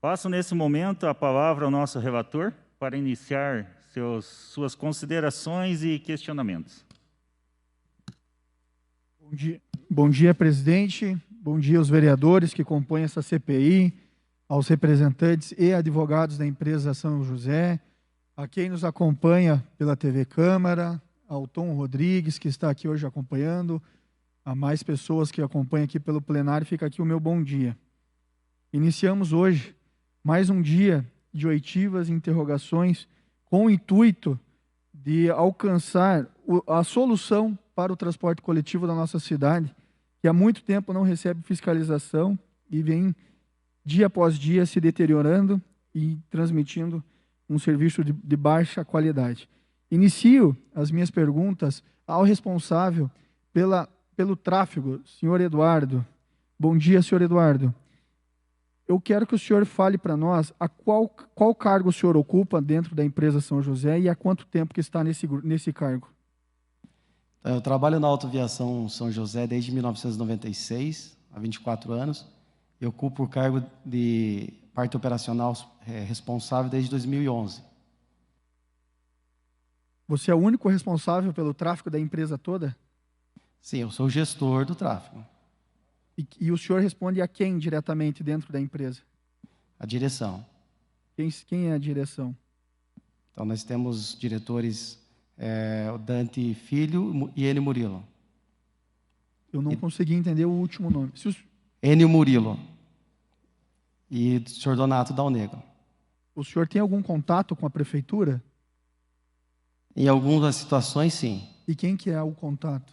Passo nesse momento a palavra ao nosso relator para iniciar suas considerações e questionamentos. Bom dia, presidente. Bom dia aos vereadores que compõem essa CPI, aos representantes e advogados da empresa São José, a quem nos acompanha pela TV Câmara, ao Tom Rodrigues, que está aqui hoje acompanhando, a mais pessoas que acompanham aqui pelo plenário, fica aqui o meu bom dia. Iniciamos hoje mais um dia de oitivas e interrogações com o intuito de alcançar a solução para o transporte coletivo da nossa cidade, que há muito tempo não recebe fiscalização e vem, dia após dia, se deteriorando e transmitindo um serviço de baixa qualidade. Inicio as minhas perguntas ao responsável pelo tráfego, senhor Eduardo. Bom dia, senhor Eduardo. Eu quero que o senhor fale para nós qual cargo o senhor ocupa dentro da empresa São José e há quanto tempo que está nesse cargo. Eu trabalho na Autoviação São José desde 1996, há 24 anos. Eu ocupo o cargo de parte operacional responsável desde 2011. Você é o único responsável pelo tráfego da empresa toda? Sim, eu sou o gestor do tráfego. E o senhor responde a quem diretamente dentro da empresa? A direção. Quem é a direção? Então, nós temos diretores, o Dante Filho e Enio Murilo. Eu não consegui entender o último nome. Enio Murilo e o senhor Donato Dal Negro. O senhor tem algum contato com a prefeitura? Em algumas situações, sim. E quem que é o contato?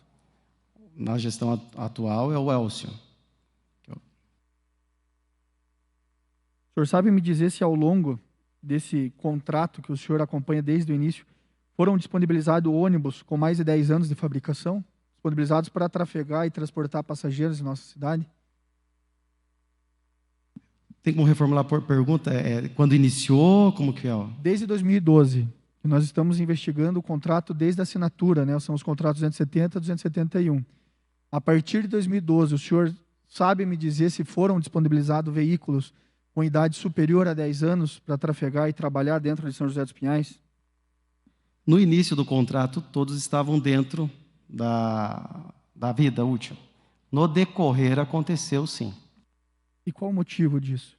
Na gestão atual é o Elcio. O senhor sabe me dizer se ao longo desse contrato que o senhor acompanha desde o início, foram disponibilizados ônibus com mais de 10 anos de fabricação, disponibilizados para trafegar e transportar passageiros em nossa cidade? Tem como reformular por pergunta? Quando iniciou, como que é? Desde 2012, que nós estamos investigando o contrato desde a assinatura, né? São os contratos 270 e 271. A partir de 2012, o senhor sabe me dizer se foram disponibilizados veículos com idade superior a 10 anos para trafegar e trabalhar dentro de São José dos Pinhais? No início do contrato, todos estavam dentro da vida útil. No decorrer, aconteceu sim. E qual o motivo disso?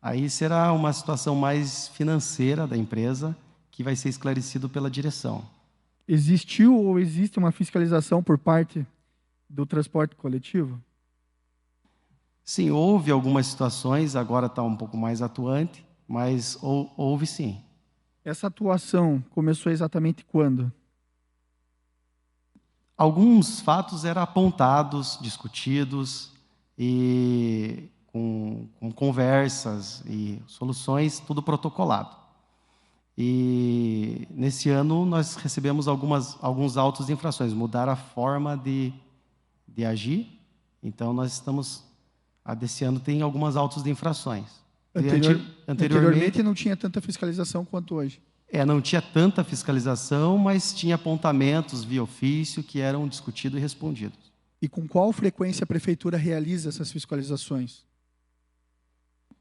Aí será uma situação mais financeira da empresa, que vai ser esclarecido pela direção. Existiu ou existe uma fiscalização por parte do transporte coletivo? Sim, houve algumas situações, agora está um pouco mais atuante, mas houve sim. Essa atuação começou exatamente quando? Alguns fatos eram apontados, discutidos, e com conversas e soluções, tudo protocolado. E nesse ano nós recebemos alguns autos de infrações, mudaram a forma de agir, então nós estamos... Desse ano tem algumas autos de infrações. Anteriormente não tinha tanta fiscalização quanto hoje. Não tinha tanta fiscalização, mas tinha apontamentos via ofício que eram discutidos e respondidos. E com qual frequência a prefeitura realiza essas fiscalizações?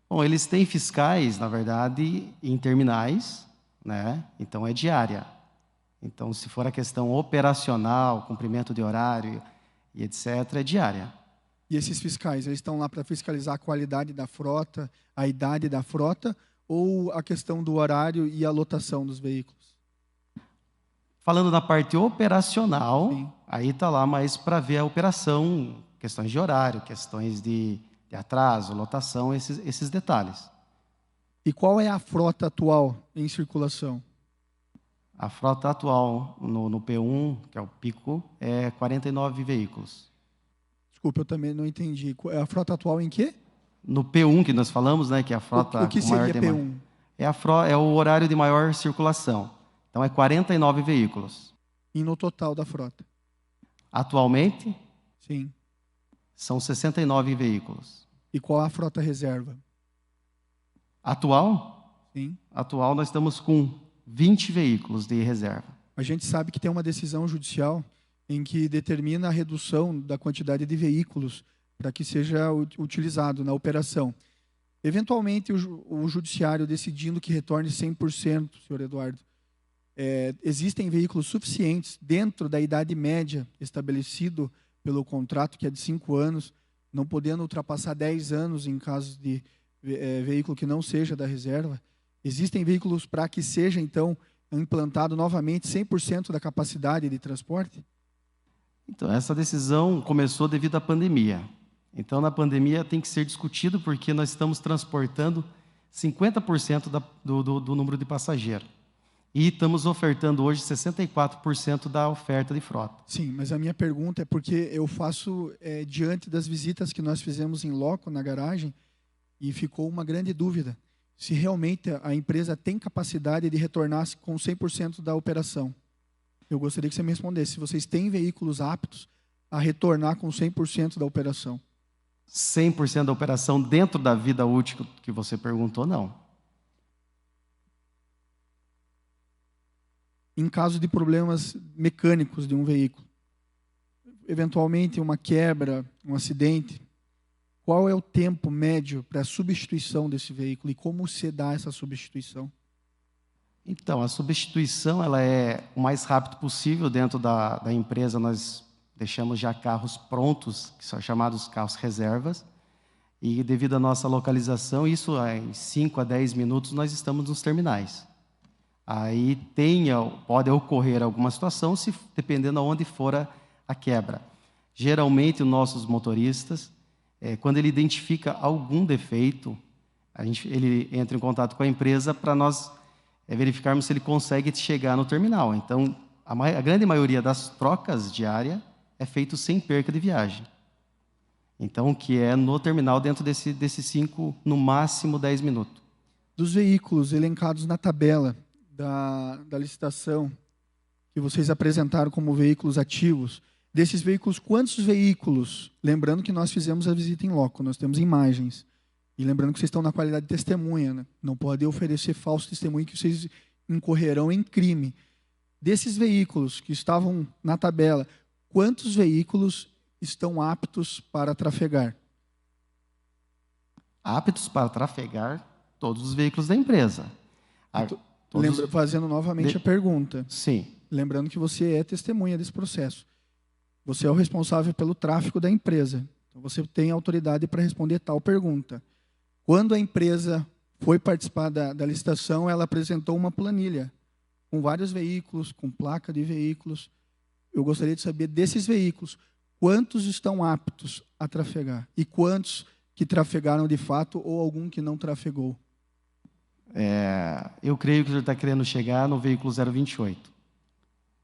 Bom, eles têm fiscais, na verdade, em terminais, né? Então é diária. Então, se for a questão operacional, cumprimento de horário e etc., é diária. E esses fiscais, eles estão lá para fiscalizar a qualidade da frota, a idade da frota, ou a questão do horário e a lotação dos veículos? Falando da parte operacional, sim, aí está lá mais para ver a operação, questões de horário, questões de atraso, lotação, esses detalhes. E qual é a frota atual em circulação? A frota atual no P1, que é o pico, é 49 veículos. Desculpa, eu também não entendi. A frota atual em quê? No P1 que nós falamos, né, que é a frota... O que seria P1? É o horário de maior circulação. Então, é 49 veículos. E no total da frota? Atualmente? Sim. São 69 veículos. E qual a frota reserva? Atual? Sim. Atual, nós estamos com 20 veículos de reserva. A gente sabe que tem uma decisão judicial em que determina a redução da quantidade de veículos para que seja utilizado na operação. Eventualmente, o judiciário decidindo que retorne 100%, senhor Eduardo, existem veículos suficientes dentro da idade média estabelecido pelo contrato, que é de 5 anos, não podendo ultrapassar 10 anos em caso de veículo que não seja da reserva. Existem veículos para que seja, então, implantado novamente 100% da capacidade de transporte? Então, essa decisão começou devido à pandemia. Então, na pandemia tem que ser discutido porque nós estamos transportando 50% do número de passageiros. E estamos ofertando hoje 64% da oferta de frota. Sim, mas a minha pergunta é porque eu faço diante das visitas que nós fizemos em loco na garagem e ficou uma grande dúvida se realmente a empresa tem capacidade de retornar com 100% da operação. Eu gostaria que você me respondesse se vocês têm veículos aptos a retornar com 100% da operação. 100% da operação dentro da vida útil que você perguntou, não. Em caso de problemas mecânicos de um veículo, eventualmente uma quebra, um acidente, qual é o tempo médio para a substituição desse veículo e como se dá essa substituição? Então, a substituição ela é o mais rápido possível dentro da empresa. Nós deixamos já carros prontos, que são chamados carros reservas, e devido à nossa localização, isso em 5 a 10 minutos nós estamos nos terminais. Aí pode ocorrer alguma situação, dependendo de onde for a quebra. Geralmente, os nossos motoristas, quando ele identifica algum defeito, ele entra em contato com a empresa para nós verificarmos se ele consegue chegar no terminal. Então, a grande maioria das trocas diárias é feito sem perca de viagem. Então, que é no terminal dentro desses 5, no máximo 10 minutos. Dos veículos elencados na tabela da licitação que vocês apresentaram como veículos ativos, desses veículos, quantos veículos, lembrando que nós fizemos a visita em loco, nós temos imagens, e lembrando que vocês estão na qualidade de testemunha, né? Não podem oferecer falso testemunho que vocês incorrerão em crime. Desses veículos que estavam na tabela, quantos veículos estão aptos para trafegar? Aptos para trafegar todos os veículos da empresa. Fazendo novamente a pergunta. Sim. Lembrando que você é testemunha desse processo. Você é o responsável pelo tráfego da empresa. Então, você tem autoridade para responder tal pergunta. Quando a empresa foi participar da licitação, ela apresentou uma planilha com vários veículos, com placa de veículos. Eu gostaria de saber desses veículos, quantos estão aptos a trafegar e quantos que trafegaram de fato ou algum que não trafegou. Eu creio que o senhor está querendo chegar no veículo 028,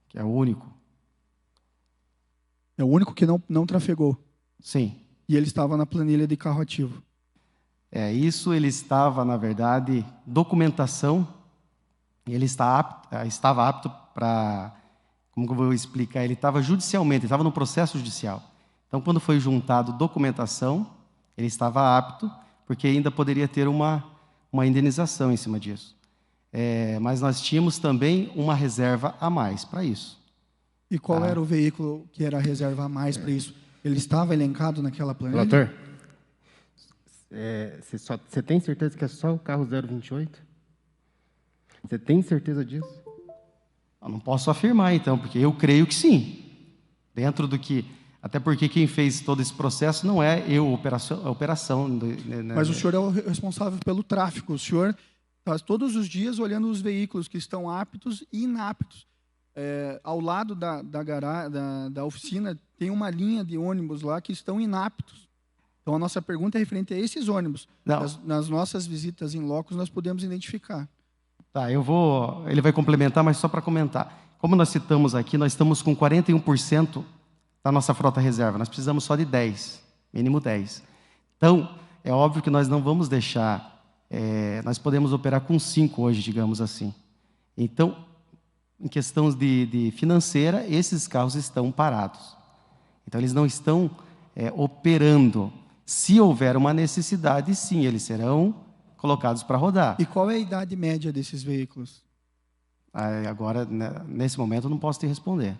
que é o único. É o único que não trafegou? Sim. E ele estava na planilha de carro ativo? Isso ele estava, na verdade, documentação, ele estava apto para, como que eu vou explicar, ele estava judicialmente, ele estava no processo judicial. Então, quando foi juntado documentação, ele estava apto, porque ainda poderia ter uma indenização em cima disso. Mas nós tínhamos também uma reserva a mais para isso. E qual era o veículo que era a reserva a mais para isso? Ele estava elencado naquela planilha? Doutor, você tem certeza que é só o carro 028? Você tem certeza disso? Eu não posso afirmar, então, porque eu creio que sim. Dentro do que... Até porque quem fez todo esse processo não é eu, a operação. Mas o senhor é o responsável pelo tráfego. O senhor está todos os dias olhando os veículos que estão aptos e inaptos. Ao lado da oficina tem uma linha de ônibus lá que estão inaptos. Então, a nossa pergunta é referente a esses ônibus. Nas nossas visitas em locos, nós podemos identificar. Tá, ele vai complementar, mas só para comentar. Como nós citamos aqui, nós estamos com 41% da nossa frota reserva. Nós precisamos só de 10, mínimo 10. Então, é óbvio que nós não vamos deixar... nós podemos operar com 5 hoje, digamos assim. Então, em questões de financeira, esses carros estão parados. Então, eles não estão operando. Se houver uma necessidade, sim, eles serão colocados para rodar. E qual é a idade média desses veículos? Agora, nesse momento, eu não posso te responder.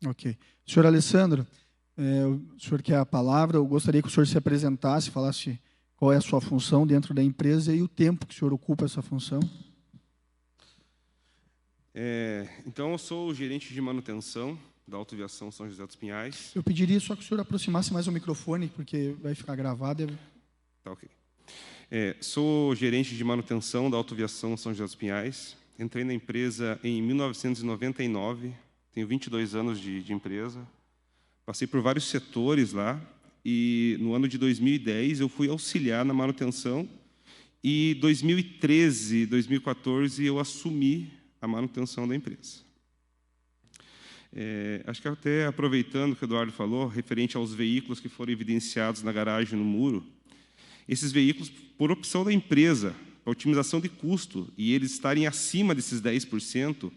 Ok. Senhor Alessandro, o senhor quer a palavra? Eu gostaria que o senhor se apresentasse, falasse qual é a sua função dentro da empresa e o tempo que o senhor ocupa essa função. Então, eu sou o gerente de manutenção da Autoviação São José dos Pinhais. Eu pediria só que o senhor aproximasse mais o microfone, porque vai ficar gravado. Tá, ok. Sou gerente de manutenção da Autoviação São José dos Pinhais. Entrei na empresa em 1999, tenho 22 anos de empresa. Passei por vários setores lá e, no ano de 2010, eu fui auxiliar na manutenção e, 2013, 2014, eu assumi a manutenção da empresa. Acho que até aproveitando o que o Eduardo falou, referente aos veículos que foram evidenciados na garagem, no muro, esses veículos, por opção da empresa, para otimização de custo, e eles estarem acima desses 10%,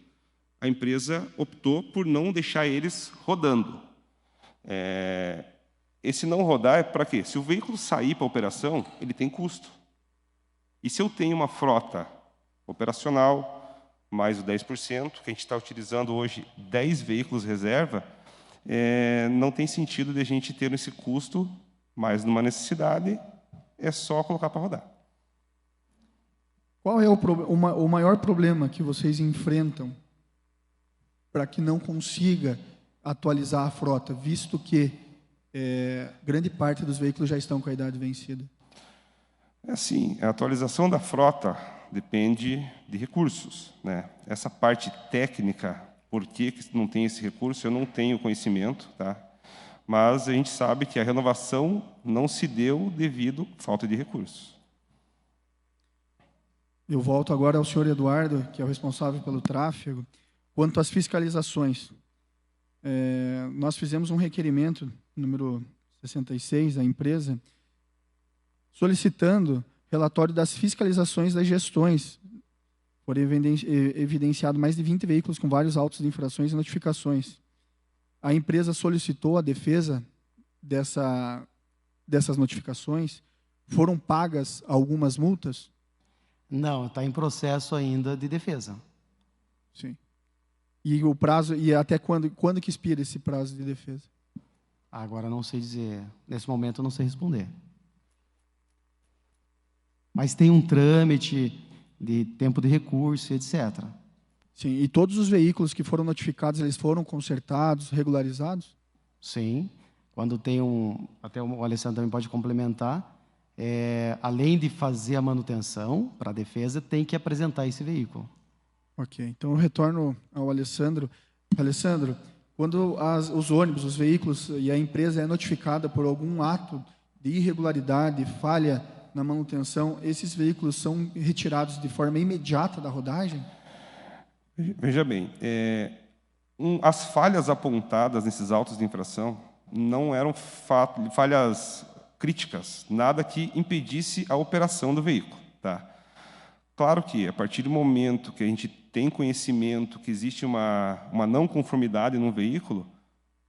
a empresa optou por não deixar eles rodando. Esse não rodar é para quê? Se o veículo sair para a operação, ele tem custo. E se eu tenho uma frota operacional, mais o 10%, que a gente está utilizando hoje 10 veículos reserva, não tem sentido de a gente ter esse custo, mas numa necessidade, é só colocar para rodar. Qual é o maior problema que vocês enfrentam para que não consiga atualizar a frota, visto que grande parte dos veículos já estão com a idade vencida? Assim, a atualização da frota depende de recursos, né? Essa parte técnica, por que não tem esse recurso, eu não tenho conhecimento, tá? Mas a gente sabe que a renovação não se deu devido à falta de recursos. Eu volto agora ao senhor Eduardo, que é o responsável pelo tráfego. Quanto às fiscalizações, nós fizemos um requerimento, número 66, da empresa, solicitando relatório das fiscalizações das gestões. Foram evidenciado mais de 20 veículos com vários autos de infrações e notificações. A empresa solicitou a defesa dessas notificações. Foram pagas algumas multas? Não, está em processo ainda de defesa. Sim. E o prazo, e até quando que expira esse prazo de defesa? Agora não sei dizer. Nesse momento eu não sei responder. Mas tem um trâmite de tempo de recurso, etc. Sim, e todos os veículos que foram notificados, eles foram consertados, regularizados? Sim. Quando tem até o Alessandro também pode complementar, além de fazer a manutenção para a defesa, tem que apresentar esse veículo. Ok, então eu retorno ao Alessandro. Alessandro, quando os ônibus, os veículos e a empresa é notificada por algum ato de irregularidade, falha na manutenção, esses veículos são retirados de forma imediata da rodagem? Veja bem, as falhas apontadas nesses autos de infração não eram falhas críticas, nada que impedisse a operação do veículo, tá? Claro que, a partir do momento que a gente tem conhecimento que existe uma não conformidade no veículo,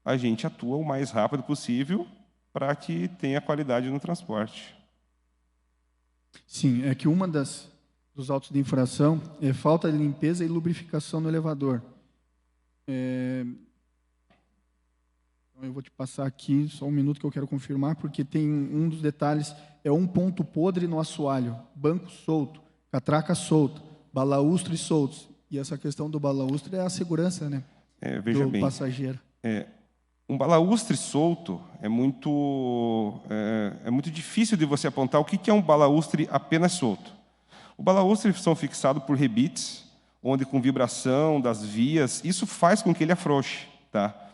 a gente atua o mais rápido possível para que tenha qualidade no transporte. Sim, é que uma dos autos de infração é falta de limpeza e lubrificação no elevador. Eu vou te passar aqui só um minuto que eu quero confirmar, porque tem um dos detalhes, um ponto podre no assoalho, banco solto, catraca solta, balaustres soltos. E essa questão do balaustre é a segurança, né? Veja do bem, passageiro. Um balaustre solto é muito difícil de você apontar o que é um balaustre apenas solto. O balaustre são fixados por rebites, onde com vibração das vias, isso faz com que ele afrouxe, tá?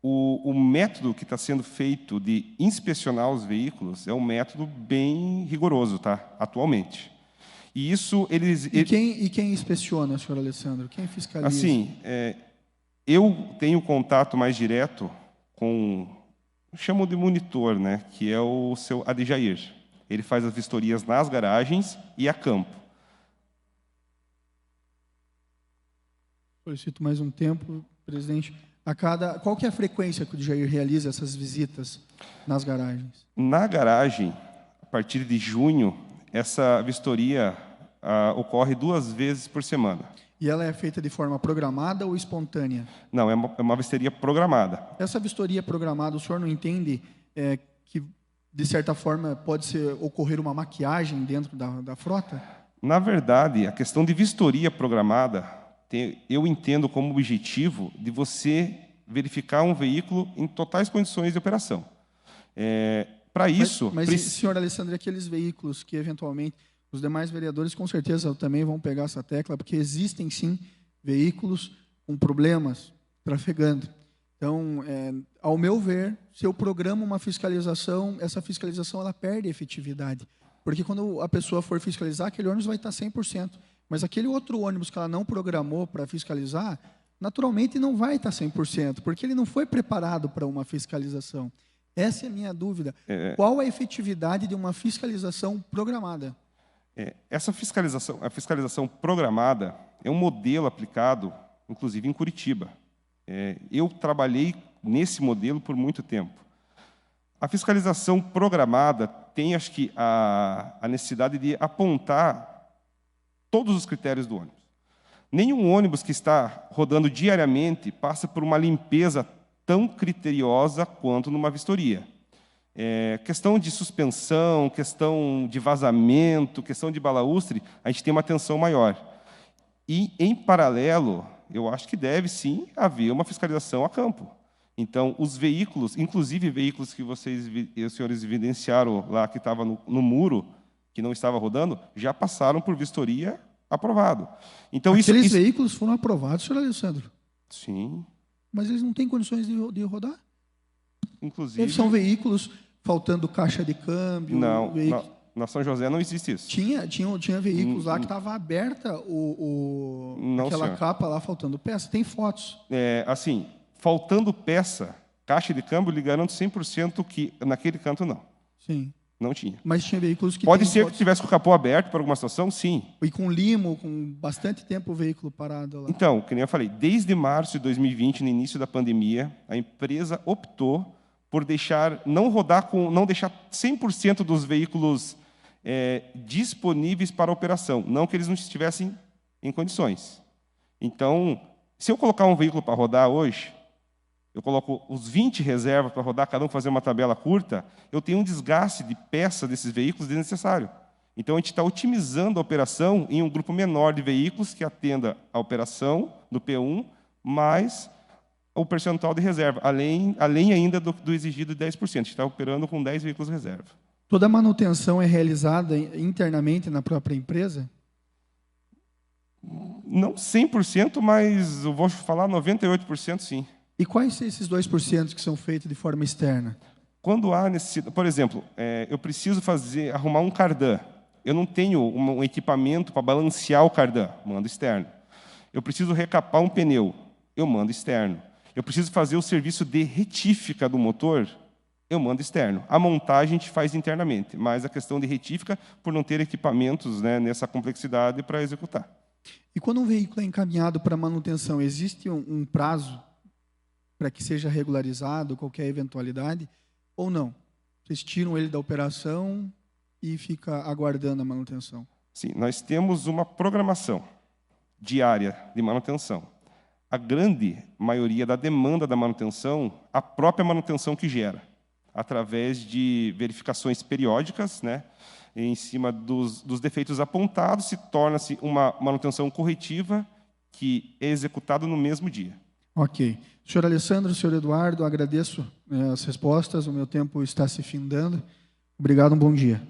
O método que está sendo feito de inspecionar os veículos é um método bem rigoroso, tá? Atualmente. E isso quem inspeciona, senhor Alessandro? Quem fiscaliza? Assim, eu tenho contato mais direto com, chamo de monitor, né? Que é o seu Adejair. Ele faz as vistorias nas garagens e a campo. Solicito mais um tempo, presidente. Qual que é a frequência que o Jair realiza essas visitas nas garagens? Na garagem, a partir de junho, essa vistoria ocorre 2 vezes por semana. E ela é feita de forma programada ou espontânea? Não, é uma vistoria programada. Essa vistoria programada, o senhor não entende que de certa forma, pode ocorrer uma maquiagem dentro da frota? Na verdade, a questão de vistoria programada, eu entendo como objetivo de você verificar um veículo em totais condições de operação. Para isso... Mas senhor Alessandro, aqueles veículos que, eventualmente, os demais vereadores, com certeza, também vão pegar essa tecla, porque existem, sim, veículos com problemas trafegando. Então, ao meu ver, se eu programo uma fiscalização, essa fiscalização ela perde efetividade. Porque quando a pessoa for fiscalizar, aquele ônibus vai estar 100%. Mas aquele outro ônibus que ela não programou para fiscalizar, naturalmente não vai estar 100%, porque ele não foi preparado para uma fiscalização. Essa é a minha dúvida. Qual a efetividade de uma fiscalização programada? Essa fiscalização, a fiscalização programada, é um modelo aplicado, inclusive, em Curitiba. Eu trabalhei nesse modelo por muito tempo. A fiscalização programada tem, acho que, a necessidade de apontar todos os critérios do ônibus. Nenhum ônibus que está rodando diariamente passa por uma limpeza tão criteriosa quanto numa vistoria. Questão de suspensão, questão de vazamento, questão de balaústre, a gente tem uma atenção maior. E, em paralelo, eu acho que deve, sim, haver uma fiscalização a campo. Então, os veículos, inclusive veículos que os senhores evidenciaram lá, que estava no muro, que não estava rodando, já passaram por vistoria aprovado. Então, aqueles veículos foram aprovados, senhor Alessandro? Sim. Mas eles não têm condições de rodar? Inclusive... Eles são veículos faltando caixa de câmbio? Não, na São José não existe isso. Tinha veículos lá que estava aberta aquela capa lá faltando peça. Tem fotos. Assim, faltando peça, caixa de câmbio, lhe garanto 100% que naquele canto não. Sim. Não tinha. Mas tinha veículos que... Pode ser que tivesse com o capô aberto por alguma situação, sim. E com limo, com bastante tempo o veículo parado lá. Então, que nem eu falei, desde março de 2020, no início da pandemia, a empresa optou por não deixar 100% dos veículos disponíveis para operação, não que eles não estivessem em condições. Então, se eu colocar um veículo para rodar hoje, eu coloco os 20 reservas para rodar, cada um fazer uma tabela curta, eu tenho um desgaste de peça desses veículos desnecessário. Então, a gente está otimizando a operação em um grupo menor de veículos que atenda a operação do P1, mais o percentual de reserva, além ainda do exigido de 10%. A gente está operando com 10 veículos reserva. Toda a manutenção é realizada internamente na própria empresa? Não 100%, mas eu vou falar 98% sim. E quais são esses 2% que são feitos de forma externa? Quando há necessidade, por exemplo, eu preciso arrumar um cardan. Eu não tenho um equipamento para balancear o cardan, mando externo. Eu preciso recapar um pneu, eu mando externo. Eu preciso fazer o serviço de retífica do motor, eu mando externo. A montagem a gente faz internamente, mas a questão de retífica, por não ter equipamentos, né, nessa complexidade para executar. E quando um veículo é encaminhado para manutenção, existe um prazo para que seja regularizado qualquer eventualidade, ou não? Vocês tiram ele da operação e fica aguardando a manutenção? Sim, nós temos uma programação diária de manutenção. A grande maioria da demanda da manutenção, a própria manutenção que gera, através de verificações periódicas, né, em cima dos defeitos apontados, se torna-se uma manutenção corretiva que é executada no mesmo dia. Ok. Senhor Alessandro, senhor Eduardo, agradeço as respostas, o meu tempo está se findando. Obrigado, um bom dia.